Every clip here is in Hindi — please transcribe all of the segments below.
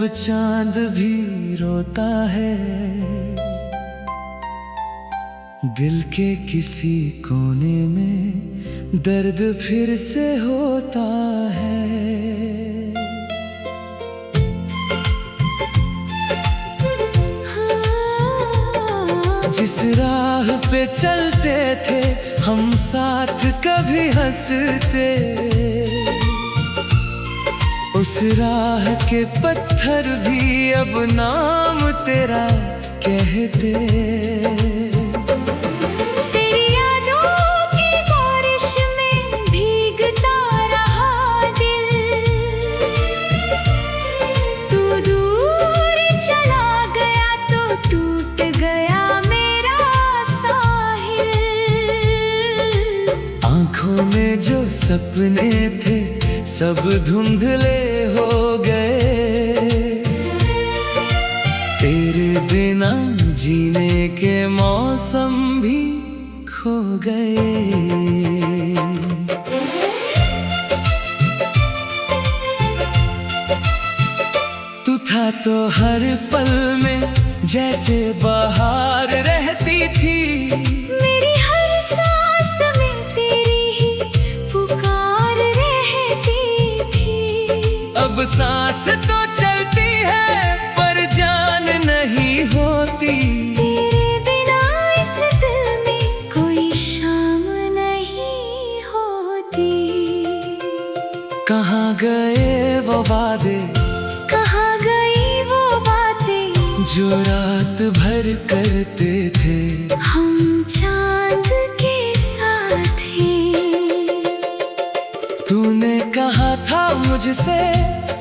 चांद भी रोता है, दिल के किसी कोने में दर्द फिर से होता है। जिस राह पे चलते थे हम साथ कभी हंसते, उस राह के पत्थर भी अब नाम तेरा कहते। तेरी यादों की बारिश में भीगता रहा दिल, तू दूर चला गया तो टूट गया मेरा साहिल। आँखों में जो सपने थे सब धुंधले हो गए, तेरे बिना जीने के मौसम भी खो गए। तू था तो हर पल में जैसे बाहर रहती थी, मेरी हर सांस में तेरी ही पुकार रहती थी। अब सांस तो चलती है पर जान नहीं होती, तेरे बिना इस दिल में कोई शाम नहीं होती। कहाँ गए वो वादे, कहाँ गई वो बातें जो रात भर करते थे हम चांद के साथ ही। तूने कहा था मुझसे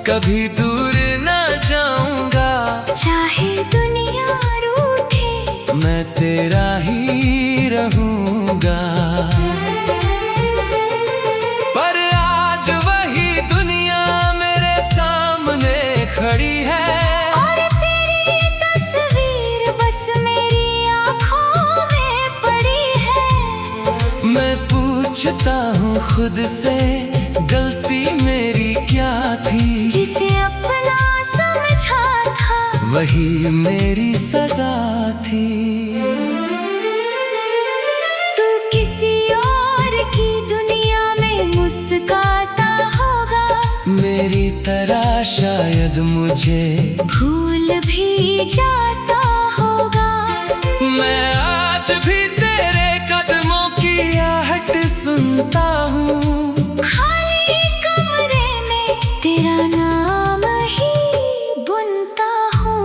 कभी दूर ना जाऊंगा, चाहे दुनिया रूठे मैं तेरा ही रहूंगा। पर आज वही दुनिया मेरे सामने खड़ी है, और तेरी तस्वीर बस मेरी आँखों में पड़ी है। मैं पूछता हूँ खुद से गलती मेरी क्या थी, जिसे अपना समझा था वही मेरी सजा थी। तू किसी और की दुनिया में मुस्कुराता होगा, मेरी तरह शायद मुझे भूल भी जाता होगा। मैं आज भी तेरे कदमों की आहट सुनता हूँ, खाली कमरे में तेरा नाम ही बुनता हूँ।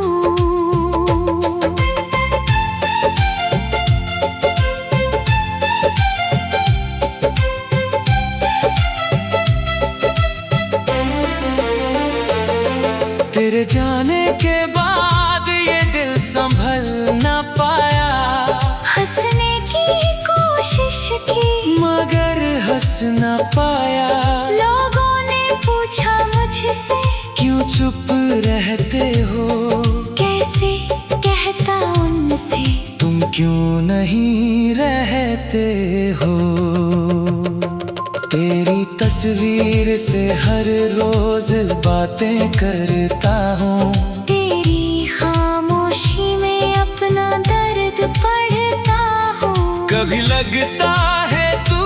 तेरे जाने के बाद ये दिल संभल ना पाया, हंसने की कोशिश की मगर हंस ना पाया। लोगों ने पूछा मुझसे क्यों चुप रहते हो, कैसे कहता उनसे तुम क्यों नहीं रहते हो। तेरी तस्वीर से हर रोज बातें करता हूँ, तेरी खामोशी में अपना दर्द पढ़ता हूँ। कभी लगता है तू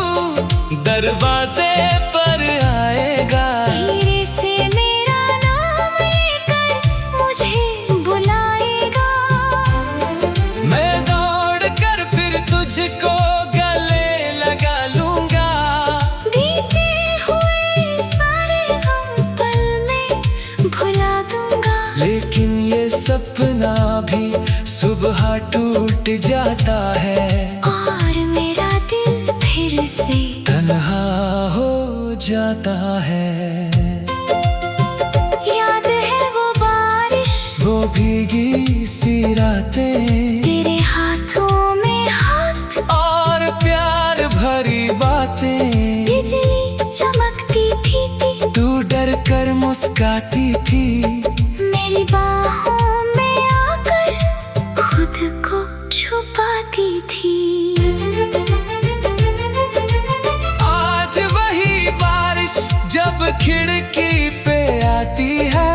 दरवाजे पर आएगा, धीरे से मेरा नाम लेकर मुझे बुलाएगा। मैं दौड़ कर फिर तुझको गले लगा लूंगा। बीते हुए सारे गम पल में भुला दूंगा। लेकिन ये सपना भी सुबह टूट जाता है, और मेरा दिल फिर से तन्हा हो जाता है। याद है वो बारिश, वो भीगी सी रातें, तेरे हाथों में हाथ, और प्यार भरी बातें। बिजली चमकती थी, तू डर कर मुस्काती थी, मेरी बाहों में आकर खुद को छुपाती थी। आज वही बारिश जब खिड़की पे आती है,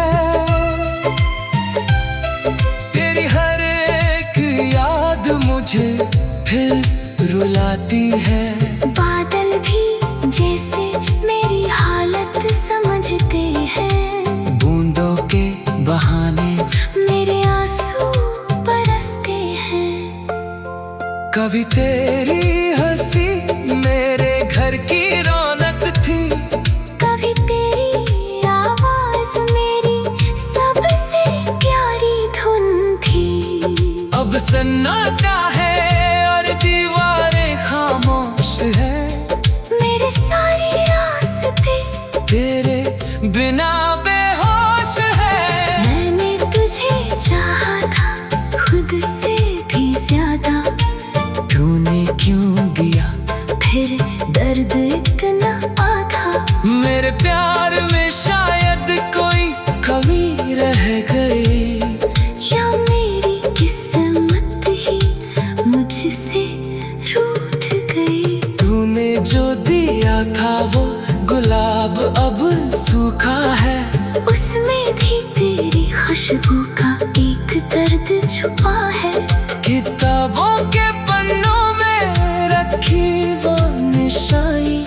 मुझे फिर रुलाती है। बादल भी जैसे मेरी हालत समझते हैं। बूंदों के बहाने मेरे आंसू बरसते हैं। कभी तेरी हंसी मेरे घर की रौनक थी। कभी तेरी आवाज मेरी सबसे प्यारी धुन थी। अब सन्नाटा है और दीवारें खामोश है। मेरे सारे रास्ते तेरे बिना बेहोश है। मैंने तुझे चाहा था खुद से भी ज्यादा। तूने क्यों दिया फिर दर्द इतना आधा। मेरे प्यार में शायद कोई कमी रह गई। या मेरी किस्मत ही मुझसे रूठ गई। तूने जो दिया था वो गुलाब अब सूखा है। उसमें भी तेरी खुशबू का एक दर्द छुपा है। किताबों के पन्नों में रखी वो निशानी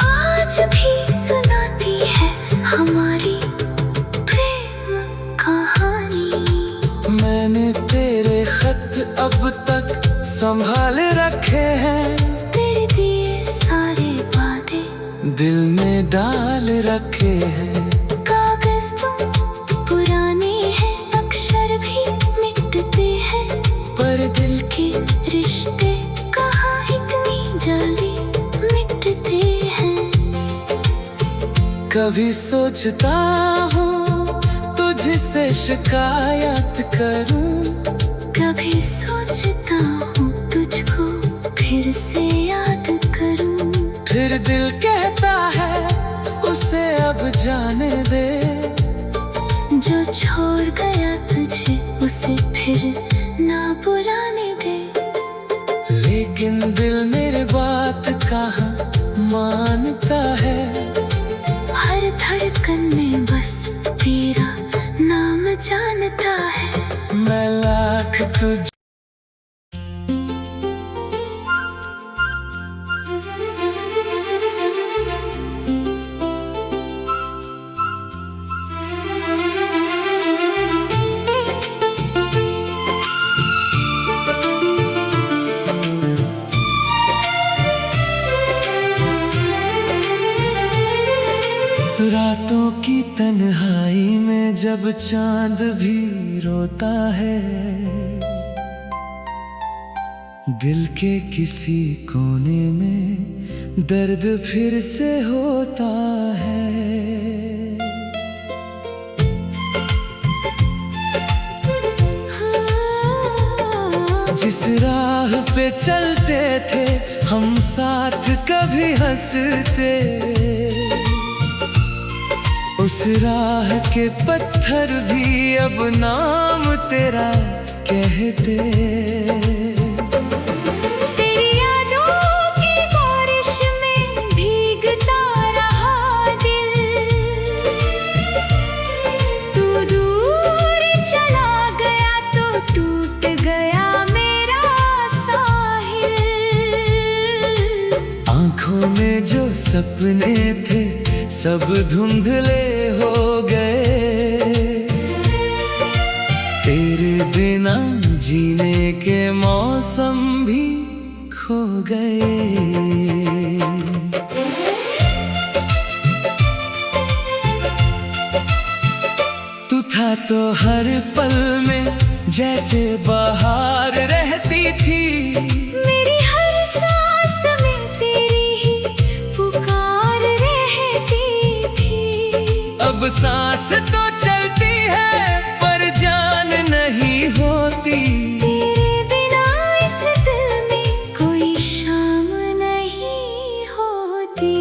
आज भी सुनाती है हमारी प्रेम कहानी। मैंने तेरे खत अब तक संभाल रखे हैं। तेरे दिए सारे वादे दिल में डाल रखे हैं। कागज तुम पुराने हैं, अक्षर भी मिटते हैं। पर दिल के रिश्ते कहाँ इतनी जल्दी मिटते हैं। कभी सोचता हूँ तुझसे शिकायत करूँ। कभी सोचता हूँ तुझको फिर से याद करूँ। फिर दिल कहता है उसे अब जाने दे। जो छोड़ गया तुझे उसे फिर ना बुलाने दे। लेकिन दिल मेरे बात कहाँ मानता है। हर धड़कन में बस तेरा नाम जानता है। मैं लाख तुझ रातों की तन्हाई में जब चांद भी रोता है। दिल के किसी कोने में दर्द फिर से होता है। जिस राह पे चलते थे हम साथ कभी हंसते। उस राह के पत्थर भी अब नाम तेरा कहते। तेरी यादों की बारिश में भीगता रहा दिल। तू दूर चला गया तो टूट गया मेरा साहिल। आँखों में जो सपने थे सब धुंधले हो गए। तेरे बिना जीने के मौसम भी खो गए। तू था तो हर पल में जैसे बहार रहती थी। मेरी हर सांस में तेरी ही पुकार रहती थी। अब सांस तो चलती है पर जान नहीं होती। तेरे बिना इस दिल में कोई शाम नहीं होती।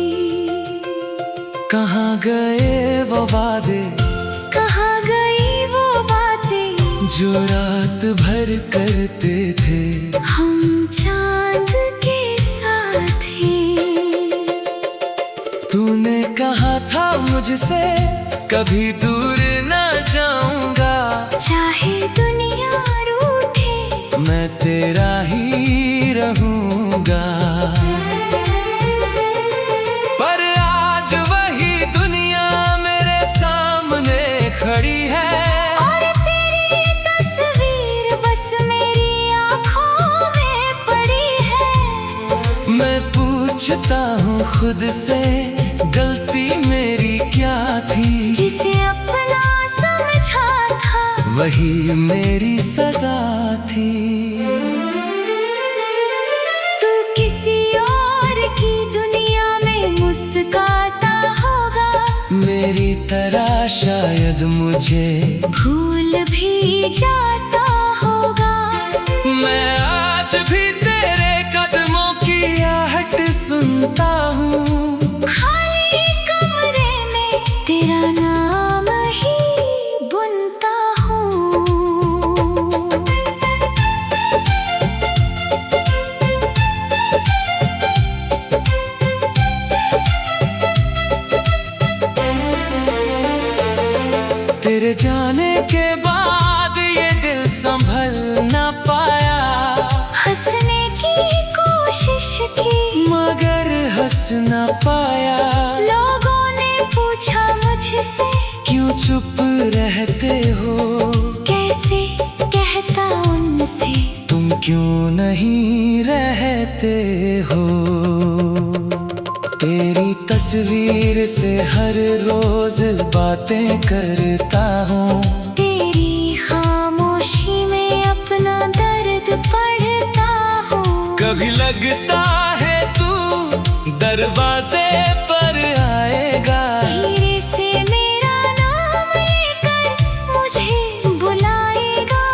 कहाँ गए वो वादे, कहाँ गई वो बातें जो रात भर करते थे हम चांद के साथ ही। तूने कहा था मुझसे कभी दूर ना जाऊंगा। चाहे दुनिया रूठे मैं मैं तेरा ही रहूंगा। पर आज वही दुनिया मेरे सामने खड़ी है, और तेरी तस्वीर बस मेरी आँखों में पड़ी है। मैं पूछता हूँ खुद से, गलती मेरी क्या थी? जिसे अपना समझा था वही मेरी सजा थी। तू किसी और की दुनिया में मुस्कुराता होगा, मेरी तरह शायद मुझे भूल भी जाता होगा। मैं आज भी तेरे कदमों की आहट सुनता हूँ। खाली कमरे में तेरा नाम ही बुनता हूँ। तेरे जाने के बाद ये दिल संभल ना पाया, हंसने की कोशिश की मगर हंस ना पाया। लोगों ने पूछा मुझसे, क्यों चुप रहते हो? कैसे कहता उनसे, तुम क्यों नहीं रहते हो? तेरी तस्वीर से हर रोज बातें करता हूँ। तेरी खामोशी में अपना दर्द पढ़ता हूँ। कभी लगता है तू दरवाजे पर आएगा, धीरे से मेरा नाम लेकर मुझे बुलाएगा।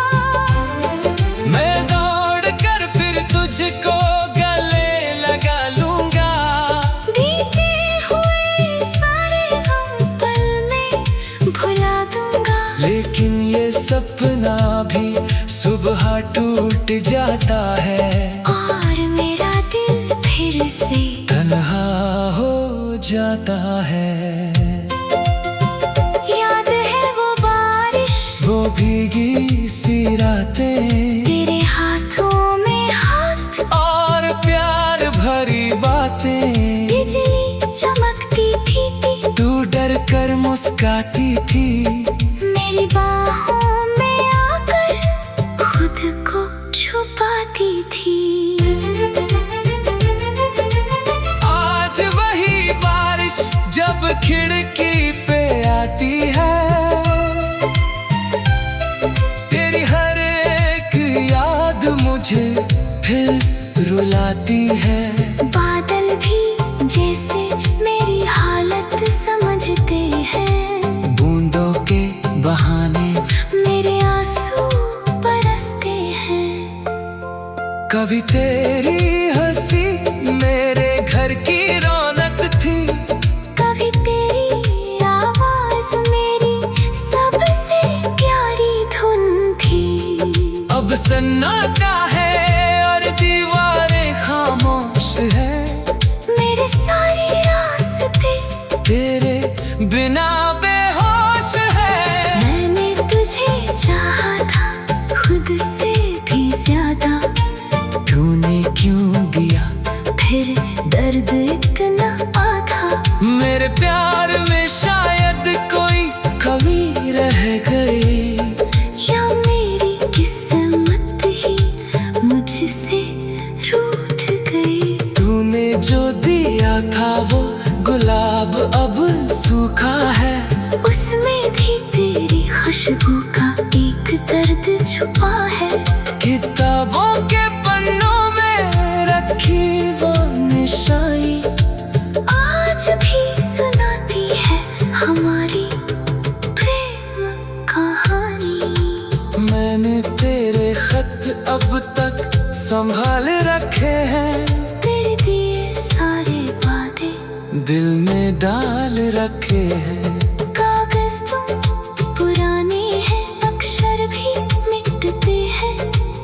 मैं दौड़ कर फिर तुझको गले लगा लूंगा। बीते हुए सारे गम पल में भुला दूंगा। लेकिन ये सपना भी सुबह टूट जाता है, और मेरा दिल फिर से तन्हा हो जाता है। याद है वो बारिश, वो भीगी सी रातें, तेरे हाथों में हाथ, और प्यार भरी बातें। बिजली चमकती थी, तू डर कर मुस्काती थी, मेरी बाहों में आकर खुद को छुपाती थी। आज वही बारिश जब खिड़की पे आती है, तेरी हर एक याद मुझे फिर रुलाती है। बादल भी जैसे मेरी हालत समझते हैं, बूंदों के बहाने मेरे आंसू बरसते हैं। कभी तेरी हंसी मेरे घर की रौनक थी, कभी तेरी आवाज मेरी सबसे प्यारी धुन थी। अब सन्नाटा है और दीवारें खामोश है, मेरे सारे रास्ते तेरे बिना बेहोश है। मैंने तुझे चाहा था खुद से भी ज्यादा, तूने क्यों दिया फिर दर्द इतना आधा। मेरे प्यार में शायद कोई कमी रह गई, या मेरी किस्मत ही मुझसे रूठ गई। तूने जो दिया था वो गुलाब अब सूखा है, उसमें भी तेरी खुशबू का एक दर्द छुपा है। किताबों के पन्नों में रखी वो निशानी आज भी सुनाती है हमारी प्रेम कहानी। मैंने तेरे खत अब तक संभाल रखे हैं, तेरे दिए सारे वादे दिल में डाल रखे हैं। कागज तो पुराने हैं, अक्षर भी मिटते हैं,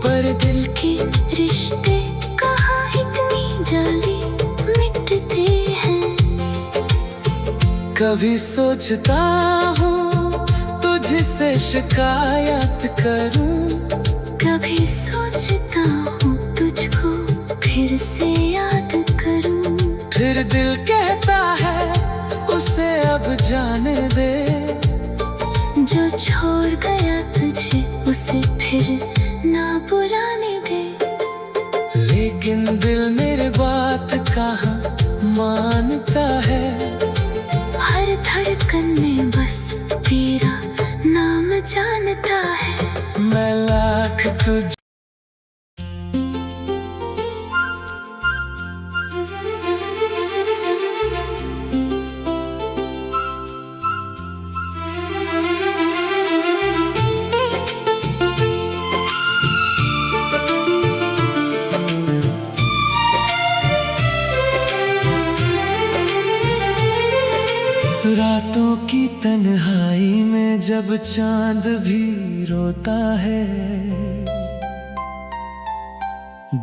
पर दिल के रिश्ते कहाँ इतनी जल्दी मिटते हैं। कभी सोचता हूँ तुझसे शिकायत करूँ, कभी सोचता फिर से याद करूं। फिर दिल कहता है उसे अब जाने दे, जो छोड़ गया तुझे उसे फिर ना बुलाने दे। लेकिन दिल मेरे बात कहाँ मानता है, हर धड़कन में बस तेरा नाम जानता है। मैं लाख तुझ रातों की तन्हाई में जब चांद भी रोता है,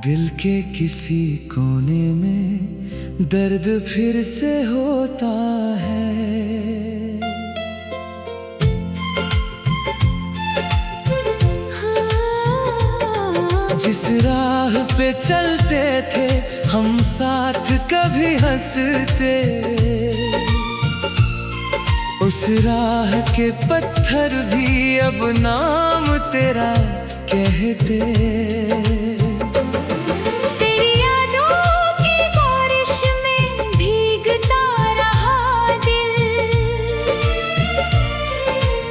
दिल के किसी कोने में दर्द फिर से होता है। जिस राह पे चलते थे हम साथ कभी हंसते, उस राह के पत्थर भी अब नाम तेरा कहते। तेरी यादों की बारिश में भीगता रहा दिल,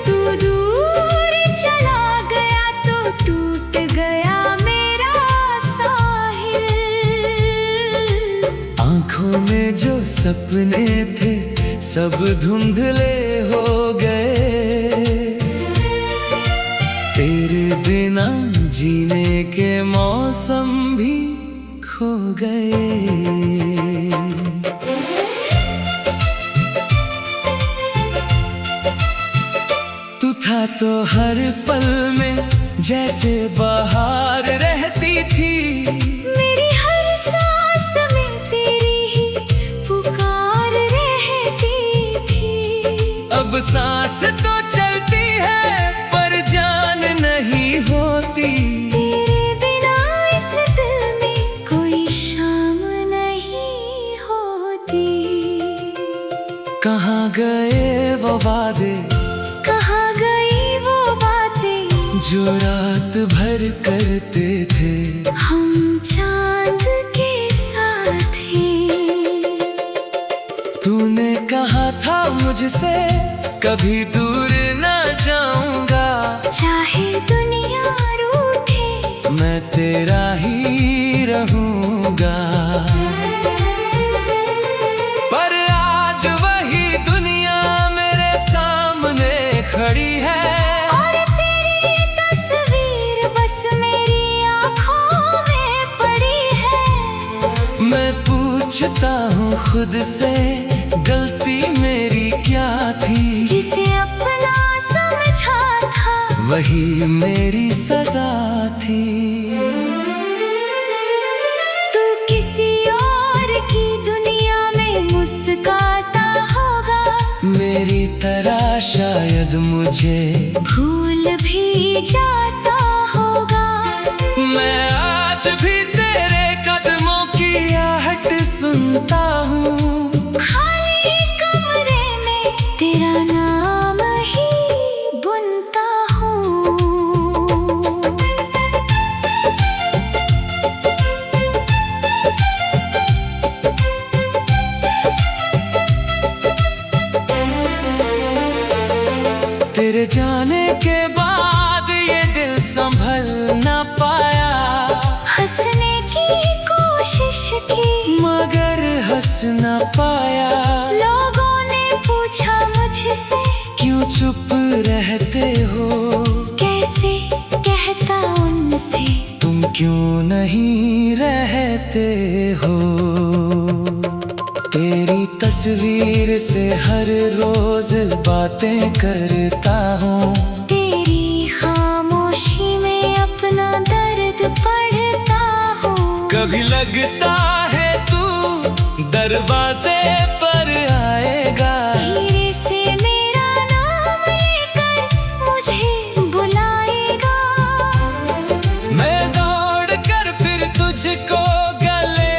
तू दूर चला गया तो टूट गया मेरा साहिल। आँखों में जो सपने थे सब धुंधले हो गए, तेरे बिना जीने के मौसम भी खो गए। तू था तो हर पल में जैसे बाहर रहती थी, मेरी हर सांस में तेरी ही पुकार रहती थी। अब सांस तो चलती है पर जान नहीं होती, तेरे बिना इस दिल में कोई शाम नहीं होती। कहाँ गए वो वादे, कहाँ गई वो बातें जो रात भर करते थे हम चांद के साथ ही। तूने कहा था मुझसे कभी दूर ना जाऊंगा, चाहे दुनिया रूठे मैं तेरा ही रहूंगा। पर आज वही दुनिया मेरे सामने खड़ी है, और तेरी तस्वीर बस मेरी आँखों में पड़ी है। मैं पूछता हूँ खुद से गलती मेरी क्या थी, जिसे अपना समझा था वही मेरी सजा थी। तू किसी और की दुनिया में मुस्कुराता होगा, मेरी तरह शायद मुझे भूल भी जाता होगा। मैं आज भी तेरे कदमों की आहट सुनता हूँ, खाली कमरे में तेरा नाम ही बुनता हूँ। तेरे जाने के बाद ये दिल संभल ना पाया, हंसने की कोशिश की मगर हंस ना पाया। लोगों ने पूछा मुझसे क्यों चुप रहते हो, कैसे कहता उनसे तुम क्यों नहीं रहते हो। तेरी तस्वीर से हर रोज बातें करता हूँ, तेरी खामोशी में अपना दर्द पढ़ता हूँ। कभी लगता है तू दरवाजे पर आएगा, धीरे से मेरा नाम लेकर मुझे बुलाएगा। मैं दौड़ कर फिर तुझको गले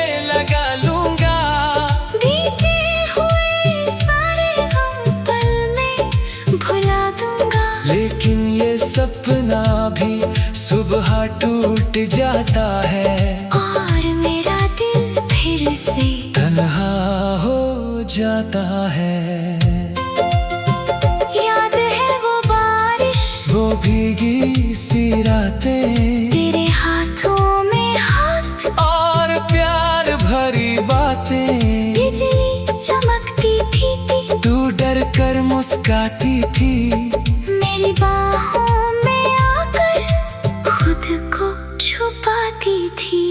टूट जाता है और मेरा दिल फिर से तन्हा हो जाता है। याद है वो बारिश, वो भीगी सी रातें, तेरे हाथों में हाथ और प्यार भरी बातें। बिजली चमकती थी, तू डर कर मुस्काती थी, मेरी बाहों में आकर खुद को छुपाती थी।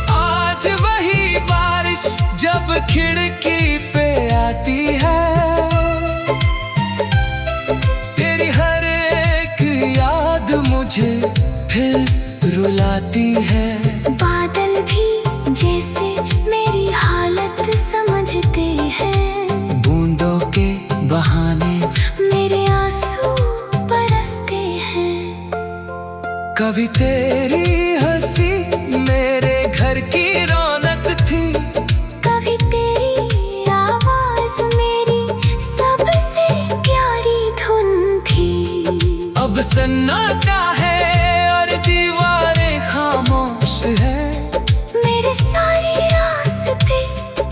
आज वही बारिश जब खिड़की पे आती है, तेरी हर एक याद मुझे फिर रुलाती है। बादल भी जैसे मेरी हालत समझते हैं, बूंदों के बहाने मेरे आंसू बरसते हैं। कभी तेरी हंसी मेरे घर की रौनक थी, कभी तेरी आवाज मेरी सबसे प्यारी धुन थी। अब सन्नाटा है और दीवारें खामोश है, मेरे सारे रास्ते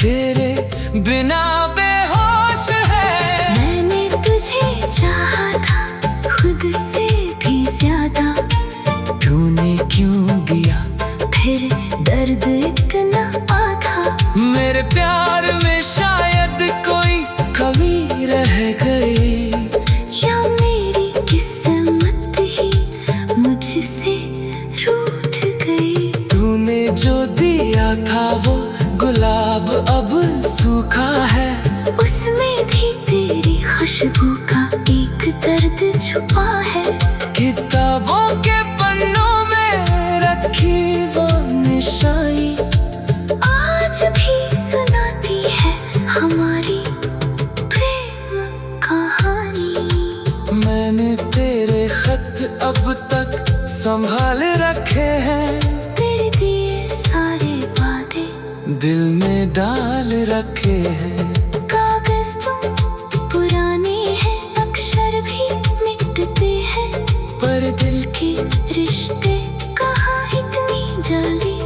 तेरे बिना बेहोश है। मैंने तुझे चाहा था खुद से भी ज्यादा, तूने क्यों दिया फिर दर्द इतना आधा। मेरे प्यार में शायद कोई कमी रह गई, या मेरी किस्मत ही मुझसे रूठ गई। तूने जो दिया था वो गुलाब अब सूखा है, उसमें भी तेरी खुशबू का एक दर्द छुपा है। किताबों के पन्नों में रखी वो निशानी आज भी सुनाती है हमारी प्रेम कहानी। मैंने तेरे खत अब तक संभाल रखे हैं, तेरे दिए सारे वादे दिल में डाल रखे हैं। कागज तुम पुराने हैं, अक्षर भी मिटते हैं, पर दिल के रिश्ते कहाँ इतनी जल्दी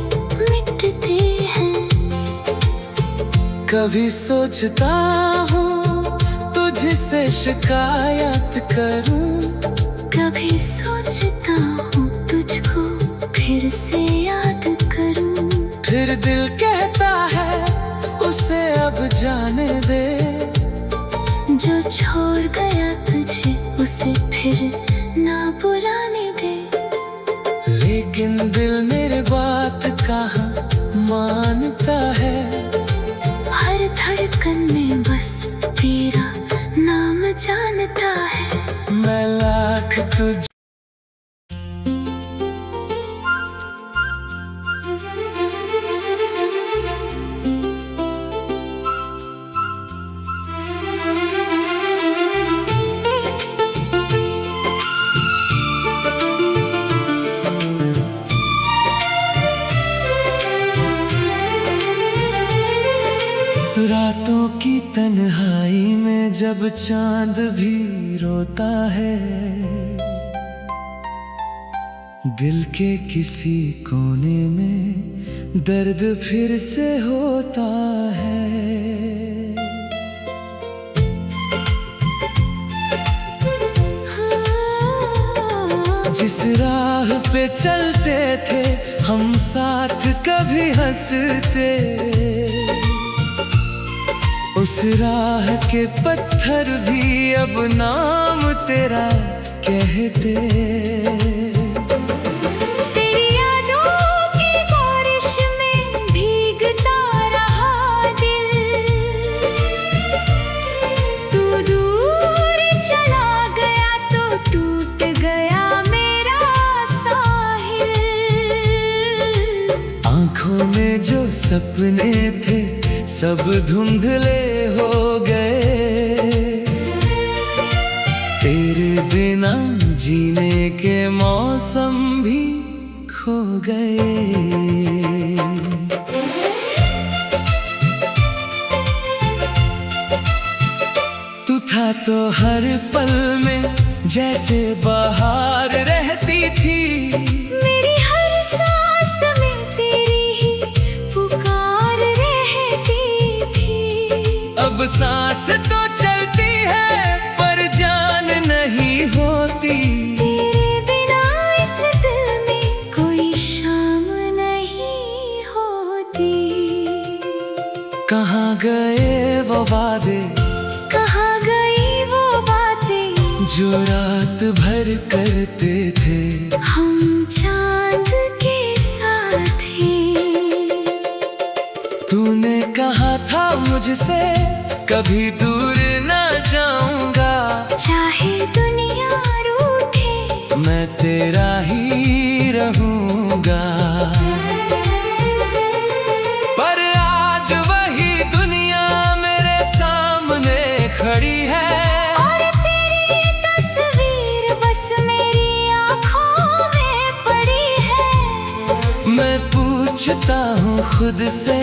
मिटते हैं। कभी सोचता हूँ तुझसे शिकायत करूँ, कभी सोचता हूँ तुझको फिर से याद करूँ, फिर दिल कहता है उसे अब जाने दे। जो छोड़ गया तुझे उसे फिर ना बुलाने दे। लेकिन दिल मेरे बात कहाँ मानता है, हर धड़कन में बस तेरा नाम जानता है। मैं लाख तुझ रातों की तन्हाई में जब चांद भी रोता है, दिल के किसी कोने में दर्द फिर से होता है। जिस राह पे चलते थे हम साथ कभी हंसते, उस राह के पत्थर भी अब नाम तेरा कहते। तेरी यादों की बारिश में भीगता रहा दिल, तू दूर चला गया तो टूट गया मेरा साहिल। आँखों में जो सपने थे सब धुंधले हो गए, तेरे बिना जीने के मौसम भी खो गए। तू था तो हर पल में जैसे बाहर रहती थी। मेरी हर सांस में तेरी ही पुकार रहती थी। अब सांस तो चलती है पर जान नहीं होती। तेरे बिना इस दिल में कोई शाम नहीं होती। कहाँ गए वो वादे, कहाँ गई वो बातें जो रात भर करते थे हम चांद के साथ ही। तूने कहा था मुझसे कभी दूर ना जाऊंगा। चाहे दुनिया रूठे मैं तेरा ही रहूंगा। पर आज वही दुनिया मेरे सामने खड़ी है। और तेरी तस्वीर बस मेरी आँखों में पड़ी है। मैं पूछता हूँ खुद से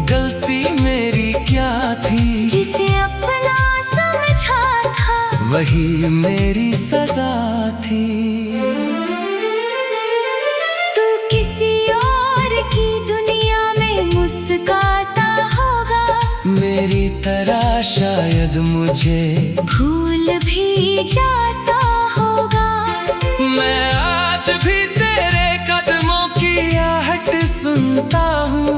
गलती मेरी क्या थी। जिसे अपना समझा था वही मेरी सजा थी। तू किसी और की दुनिया में मुस्कुराता होगा। मेरी तरह शायद मुझे भूल भी जाता होगा। मैं आज भी तेरे कदमों की आहट सुनता हूँ।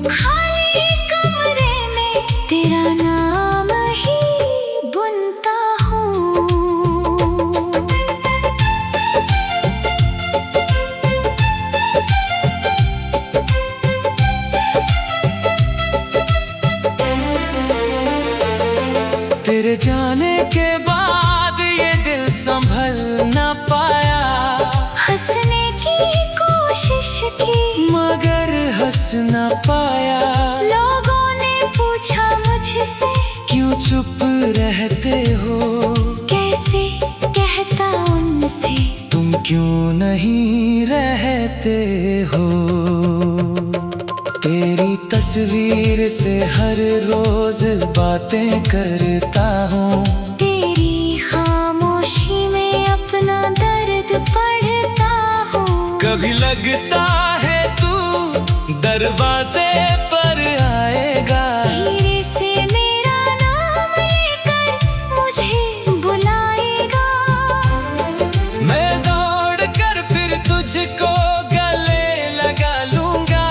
खाली कमरे में तेरा नाम ही बुनता हूँ। तेरे जाने के बाद ये दिल संभल ना पाया। हंसने की कोशिश की मगर हंस ना पाया। लोगों ने पूछा मुझसे क्यों चुप रहते हो। कैसे कहता उनसे तुम क्यों नहीं रहते हो। तेरी तस्वीर से हर रोज बातें करता हूँ। तेरी खामोशी में अपना दर्द पढ़ता हूँ। कभी लगता है तू दरवाजे पर आएगा। धीरे से मेरा नाम लेकर मुझे बुलाएगा। मैं दौड़ कर फिर तुझको गले लगा लूंगा।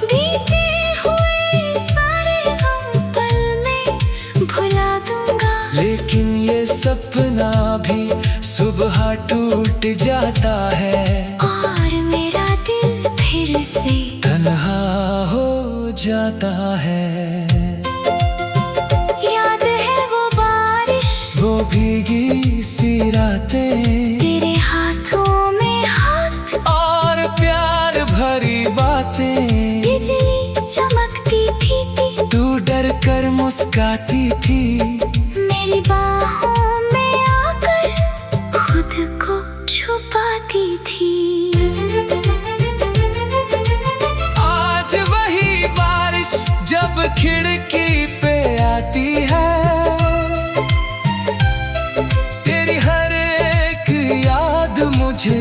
बीते हुए सारे गम पल में भुला दूंगा। लेकिन ये सपना भी सुबह टूट जाता है। और मेरा दिल फिर से तन्हा हो जाता है। याद है वो बारिश, वो भीगी सी रातें, तेरे हाथों में हाथ, और प्यार भरी बातें। बिजली चमकती थी, तू डर कर मुस्काती थी। मेरी बाहों में आकर खुद को छुपाती थी। आज वही बारिश जब खिड़की पे आती है। तेरी हर एक याद मुझे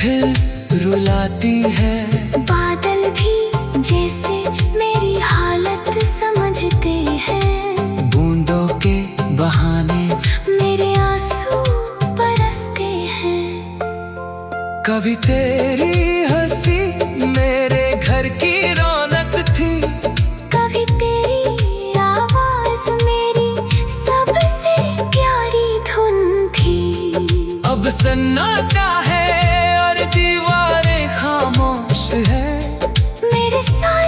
फिर रुलाती है। बादल भी जैसे मेरी हालत समझते हैं। बूंदों के बहाने मेरे आंसू बरसते हैं। कभी तेरी हंसी मेरे घर की रौनक थी। कभी तेरी आवाज मेरी सबसे प्यारी धुन थी। अब सन्नाटा है और दीवारें खामोश है। मेरे साथ